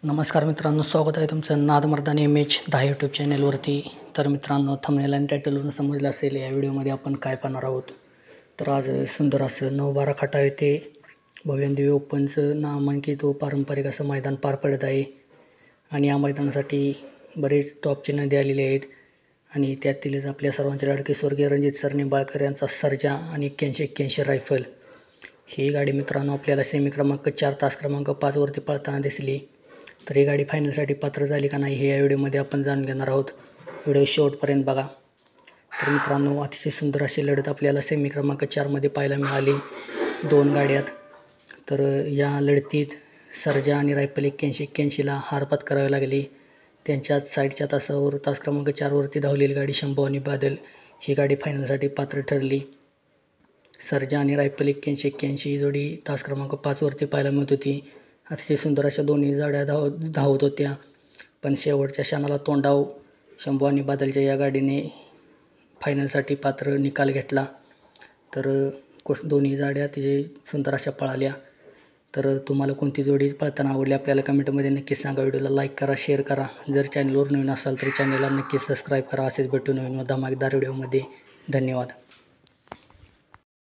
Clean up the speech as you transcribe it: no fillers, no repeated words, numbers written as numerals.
नमस्कार मित्रांनो, स्वागत आहे तुमचं नाद मर्दानी MH10 यूट्यूब चॅनलवरती. तर मित्रांनो, थंबनेल आणि टायटलवरून समजलं असेल या व्हिडिओमध्ये आपण काय पाहणार आहोत. तर आज सुंदर असं 9-12 खटाव येथे भव्यदिव्य ओपनचं नामांकित व पारंपरिक असं मैदान पार पडत आहे. आणि या मैदानासाठी बरेच टॉपचे नंदी आलेले आहेत. आणि त्यातीलच आपल्या सर्वांचे लाडके स्वर्गीय रणजित सर निंबाळकर यांचा सर्जा आणि 8181 रायफल ही गाडी मित्रांनो आपल्याला सेमी क्रमांक 4 तास क्रमांक 5 वरती पळताना दिसली. तर ही गाडी फायनलसाठी पात्र झाली का नाही हे या व्हिडिओमध्ये आपण जाणून घेणार आहोत. व्हिडिओ शेवटपर्यंत बघा. तर मित्रांनो, अतिशय सुंदर अशी लढत आपल्याला सेमी क्रमांक 4मध्ये पाहायला मिळाली 2 गाड्यात. तर या लढतीत सर्जा आणि रायफल 8181ला हार पत्करावी लागली. त्यांच्याच साईडच्या तासावर तास क्रमांक 4वरती धावलेली गाडी शंभू आणि बादल ही गाडी फायनलसाठी पात्र ठरली. सर्जा आणि रायफल 8181 ही जोडी तास क्रमांक 5वरती पाहायला मिळत होती. अतिशय सुंदर अशा दोन्ही गाड्या धावत होत्या. पण शेवटच्या क्षणाला तोंडाव शंभू आणि बादलच्या या गाडीने फायनलसाठी पात्र निकाल घेतला. तर दोन्ही गाड्या तिचे सुंदर अशा पळाल्या. तर तुम्हाला कोणती जोडी पळताना आवडली आपल्याला कमेंटमध्ये नक्कीच सांगा. व्हिडिओला लाईक करा, शेअर करा. जर चॅनलवर नवीन असाल तर चॅनलला नक्कीच सबस्क्राईब करा. असेच भेटू नवीन व धमाकेदार व्हिडिओमध्ये. धन्यवाद.